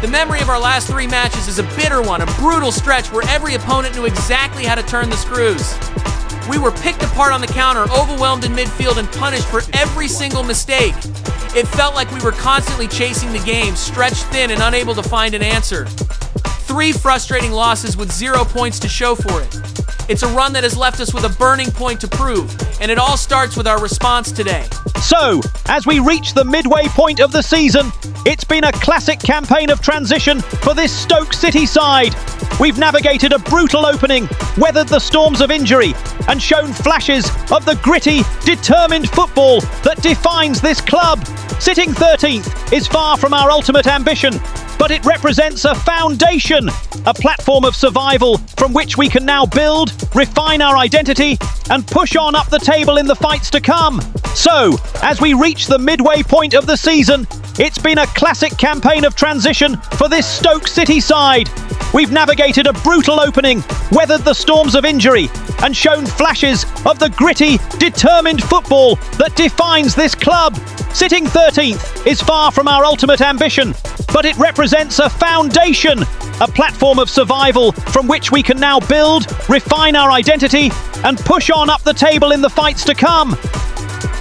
The memory of our last 3 matches is a bitter one, a brutal stretch where every opponent knew exactly how to turn the screws. We were picked apart on the counter, overwhelmed in midfield, and punished for every single mistake. It felt like we were constantly chasing the game, stretched thin and unable to find an answer. 3 frustrating losses with 0 points to show for it. It's a run that has left us with a burning point to prove, and it all starts with our response today. So, as we reach the midway point of the season, it's been a classic campaign of transition for this Stoke City side. We've navigated a brutal opening, weathered the storms of injury, and shown flashes of the gritty, determined football that defines this club. Sitting 13th is far from our ultimate ambition, but it represents a foundation, a platform of survival from which we can now build, refine our identity, and push on up the table in the fights to come. So, as we reach the midway point of the season, it's been a classic campaign of transition for this Stoke City side. We've navigated a brutal opening, weathered the storms of injury, and shown flashes of the gritty, determined football that defines this club. Sitting 13th is far from our ultimate ambition, but it represents a foundation, a platform of survival from which we can now build, refine our identity, and push on up the table in the fights to come.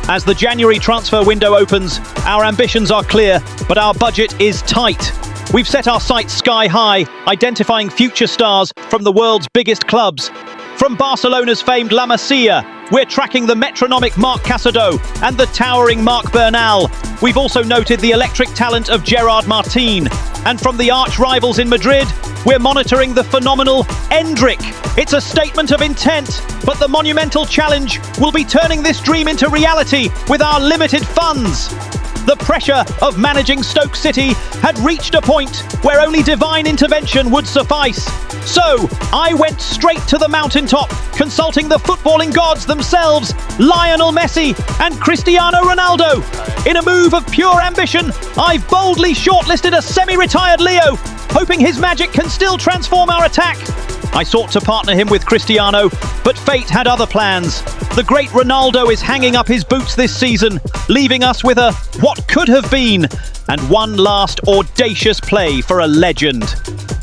As the January transfer window opens, our ambitions are clear, but our budget is tight. We've set our sights sky high, identifying future stars from the world's biggest clubs. From Barcelona's famed La Masia, we're tracking the metronomic Marc Casado and the towering Marc Bernal. We've also noted the electric talent of Gerard Martin. And from the arch rivals in Madrid, we're monitoring the phenomenal Endrick. It's a statement of intent, but the monumental challenge will be turning this dream into reality with our limited funds. The pressure of managing Stoke City had reached a point where only divine intervention would suffice. So, I went straight to the mountaintop, consulting the footballing gods themselves, Lionel Messi and Cristiano Ronaldo. In a move of pure ambition, I've boldly shortlisted a semi-retired Leo, hoping his magic can still transform our attack. I sought to partner him with Cristiano, but fate had other plans. The great Ronaldo is hanging up his boots this season, leaving us with a what could have been, and one last audacious play for a legend.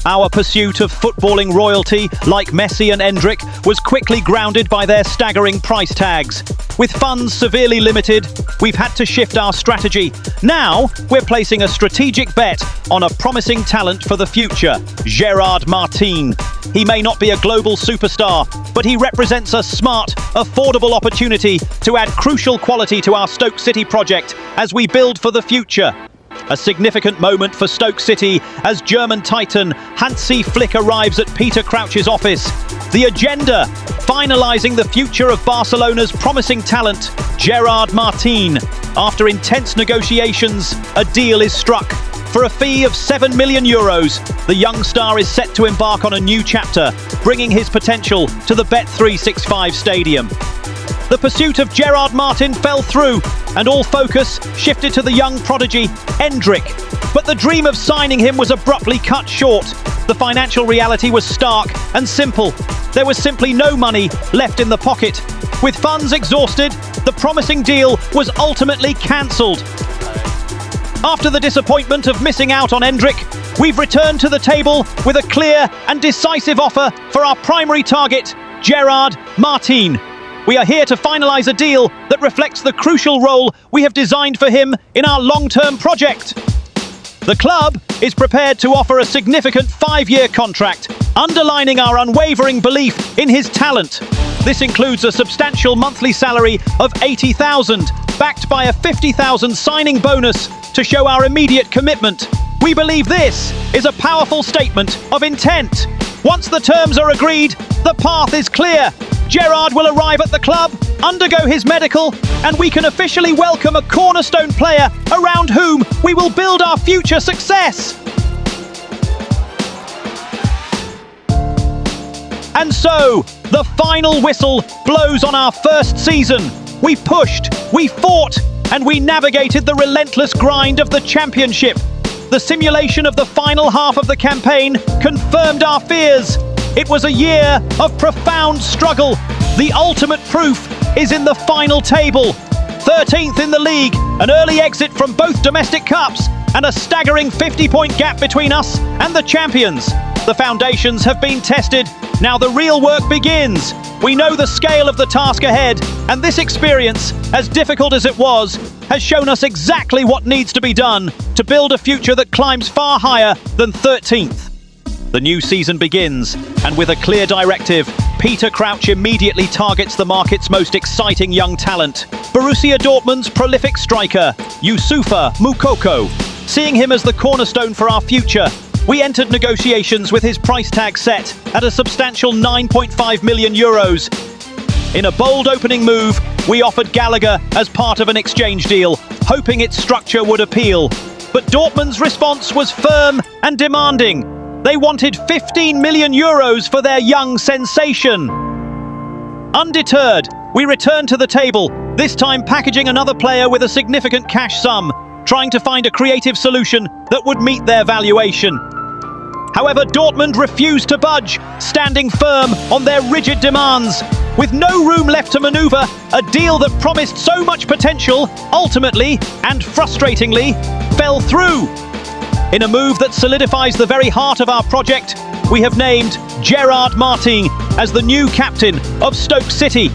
Our pursuit of footballing royalty, like Messi and Endrick, was quickly grounded by their staggering price tags. With funds severely limited, we've had to shift our strategy. Now, we're placing a strategic bet on a promising talent for the future, Gerard Martin. He may not be a global superstar, but he represents a smart, affordable opportunity to add crucial quality to our Stoke City project as we build for the future. A significant moment for Stoke City as German titan Hansi Flick arrives at Peter Crouch's office. The agenda, finalising the future of Barcelona's promising talent, Gerard Martin. After intense negotiations, a deal is struck. For a fee of €7 million, the young star is set to embark on a new chapter, bringing his potential to the Bet365 stadium. The pursuit of Gerard Martin fell through, and all focus shifted to the young prodigy, Endrick. But the dream of signing him was abruptly cut short. The financial reality was stark and simple. There was simply no money left in the pocket. With funds exhausted, the promising deal was ultimately cancelled. After the disappointment of missing out on Endrick, we've returned to the table with a clear and decisive offer for our primary target, Gerard Martin. We are here to finalise a deal that reflects the crucial role we have designed for him in our long-term project. The club is prepared to offer a significant 5-year contract, underlining our unwavering belief in his talent. This includes a substantial monthly salary of $80,000, backed by a $50,000 signing bonus to show our immediate commitment. We believe this is a powerful statement of intent. Once the terms are agreed, the path is clear. Gerard will arrive at the club, undergo his medical, and we can officially welcome a cornerstone player around whom we will build our future success. And so, the final whistle blows on our first season. We pushed, we fought, and we navigated the relentless grind of the championship. The simulation of the final half of the campaign confirmed our fears. It was a year of profound struggle. The ultimate proof is in the final table. 13th in the league, an early exit from both domestic cups, and a staggering 50-point gap between us and the champions. The foundations have been tested. Now the real work begins. We know the scale of the task ahead, and this experience, as difficult as it was, has shown us exactly what needs to be done to build a future that climbs far higher than 13th. The new season begins, and with a clear directive, Peter Crouch immediately targets the market's most exciting young talent, Borussia Dortmund's prolific striker, Youssoufa Moukoko. Seeing him as the cornerstone for our future, we entered negotiations with his price tag set at a substantial €9.5 million. In a bold opening move, we offered Gallagher as part of an exchange deal, hoping its structure would appeal. But Dortmund's response was firm and demanding. They wanted €15 million for their young sensation. Undeterred, we returned to the table, this time packaging another player with a significant cash sum, trying to find a creative solution that would meet their valuation. However, Dortmund refused to budge, standing firm on their rigid demands. With no room left to maneuver, a deal that promised so much potential, ultimately, and frustratingly, fell through. In a move that solidifies the very heart of our project, we have named Gerard Martin as the new captain of Stoke City.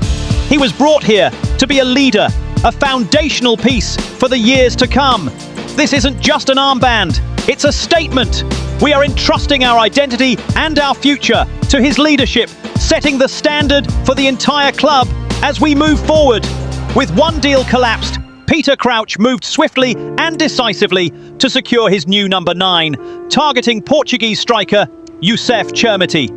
He was brought here to be a leader, a foundational piece for the years to come. This isn't just an armband, it's a statement. We are entrusting our identity and our future to his leadership, setting the standard for the entire club as we move forward. With one deal collapsed, Peter Crouch moved swiftly and decisively to secure his new number 9, targeting Portuguese striker Youssef Chermiti.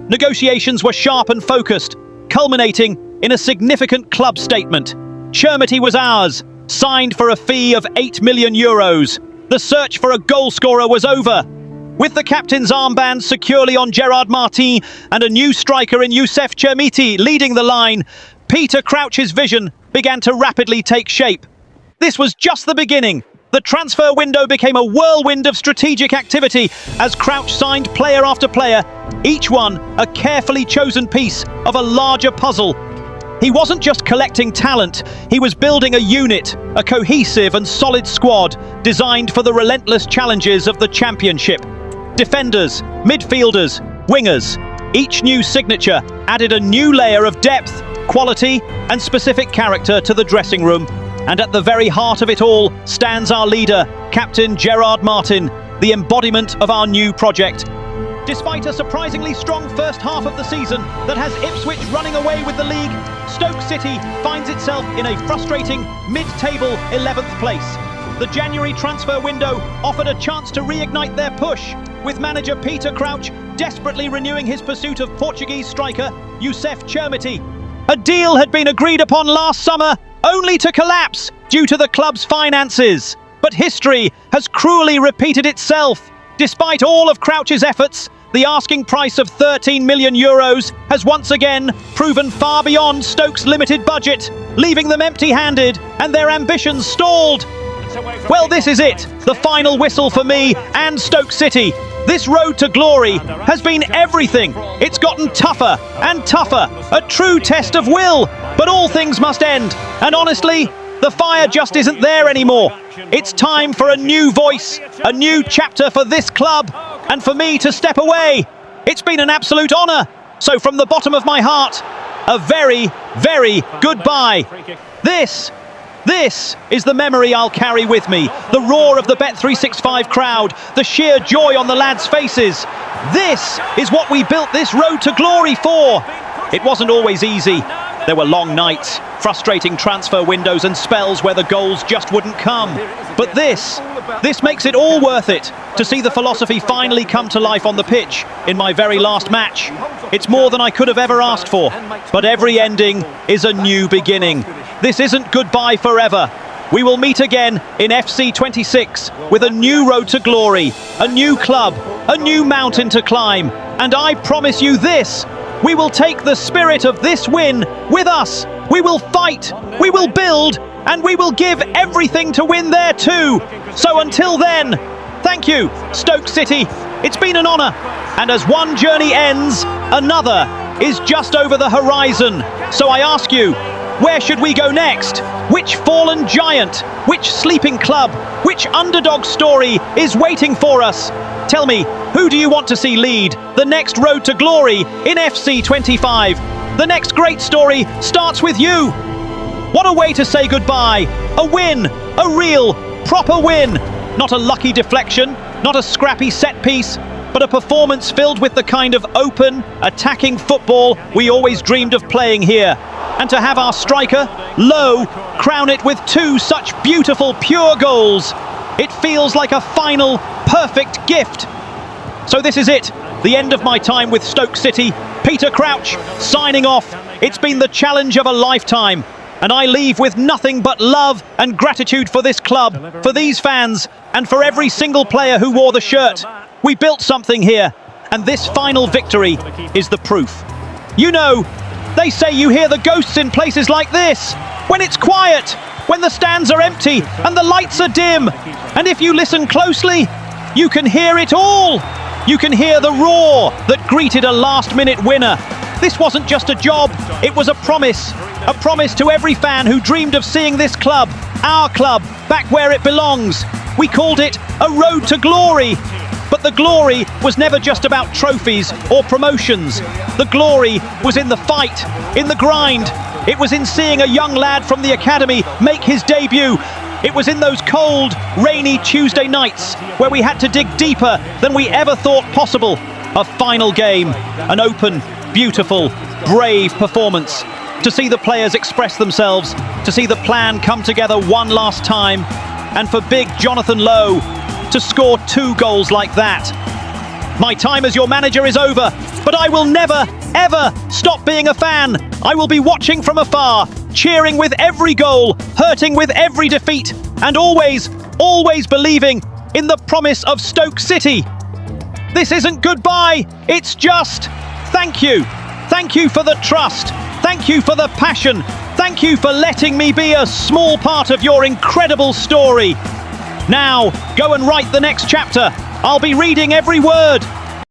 Negotiations were sharp and focused, culminating in a significant club statement. Chermiti was ours, signed for a fee of €8 million. The search for a goalscorer was over. With the captain's armband securely on Gerard Martin and a new striker in Youssef Chermiti leading the line, Peter Crouch's vision began to rapidly take shape. This was just the beginning. The transfer window became a whirlwind of strategic activity as Crouch signed player after player, each one a carefully chosen piece of a larger puzzle. He wasn't just collecting talent, he was building a unit, a cohesive and solid squad designed for the relentless challenges of the championship. Defenders, midfielders, wingers. Each new signature added a new layer of depth, quality, and specific character to the dressing room. And at the very heart of it all stands our leader, Captain Gerard Martin, the embodiment of our new project. Despite a surprisingly strong first half of the season that has Ipswich running away with the league, Stoke City finds itself in a frustrating mid-table 11th place. The January transfer window offered a chance to reignite their push, with manager Peter Crouch desperately renewing his pursuit of Portuguese striker Youssef Chermiti. A deal had been agreed upon last summer, only to collapse due to the club's finances. But history has cruelly repeated itself. Despite all of Crouch's efforts, the asking price of €13 million has once again proven far beyond Stoke's limited budget, leaving them empty-handed and their ambitions stalled. Well, this is it, the final whistle for me and Stoke City. This road to glory has been everything. It's gotten tougher and tougher, a true test of will. But all things must end, and honestly, the fire just isn't there anymore. It's time for a new voice, a new chapter for this club, and for me to step away. It's been an absolute honour. So from the bottom of my heart, a very, very goodbye. This is the memory I'll carry with me. The roar of the Bet365 crowd, the sheer joy on the lads' faces. This is what we built this road to glory for. It wasn't always easy. There were long nights, frustrating transfer windows and spells where the goals just wouldn't come. But this makes it all worth it, to see the philosophy finally come to life on the pitch in my very last match. It's more than I could have ever asked for, but every ending is a new beginning. This isn't goodbye forever. We will meet again in FC26 with a new road to glory, a new club, a new mountain to climb. And I promise you this, we will take the spirit of this win with us. We will fight, we will build, and we will give everything to win there too. So until then, thank you, Stoke City. It's been an honour. And as one journey ends, another is just over the horizon. So I ask you, Where should we go next? Which fallen giant, which sleeping club, which underdog story is waiting for us? Tell me, who do you want to see lead the next road to glory in FC25? The next great story starts with you. What a way to say goodbye. A win, a real, proper win. Not a lucky deflection, not a scrappy set piece, but a performance filled with the kind of open, attacking football we always dreamed of playing here. And to have our striker, Lowe, crown it with two such beautiful, pure goals. It feels like a final, perfect gift. So this is it, the end of my time with Stoke City. Peter Crouch, signing off. It's been the challenge of a lifetime. And I leave with nothing but love and gratitude for this club, for these fans, and for every single player who wore the shirt. We built something here, and this final victory is the proof. You know, they say you hear the ghosts in places like this, when it's quiet, when the stands are empty and the lights are dim. And if you listen closely, you can hear it all. You can hear the roar that greeted a last-minute winner. This wasn't just a job, it was a promise to every fan who dreamed of seeing this club, our club, back where it belongs. We called it a road to glory. But the glory was never just about trophies or promotions. The glory was in the fight, in the grind. It was in seeing a young lad from the academy make his debut. It was in those cold, rainy Tuesday nights where we had to dig deeper than we ever thought possible. A final game, an open, beautiful, brave performance. To see the players express themselves, to see the plan come together one last time, and for big Jonathan Lowe to score 2 goals like that. My time as your manager is over, but I will never, ever stop being a fan. I will be watching from afar, cheering with every goal, hurting with every defeat, and always, always believing in the promise of Stoke City. This isn't goodbye, it's just thank you. Thank you for the trust. Thank you for the passion. Thank you for letting me be a small part of your incredible story. Now, go and write the next chapter. I'll be reading every word.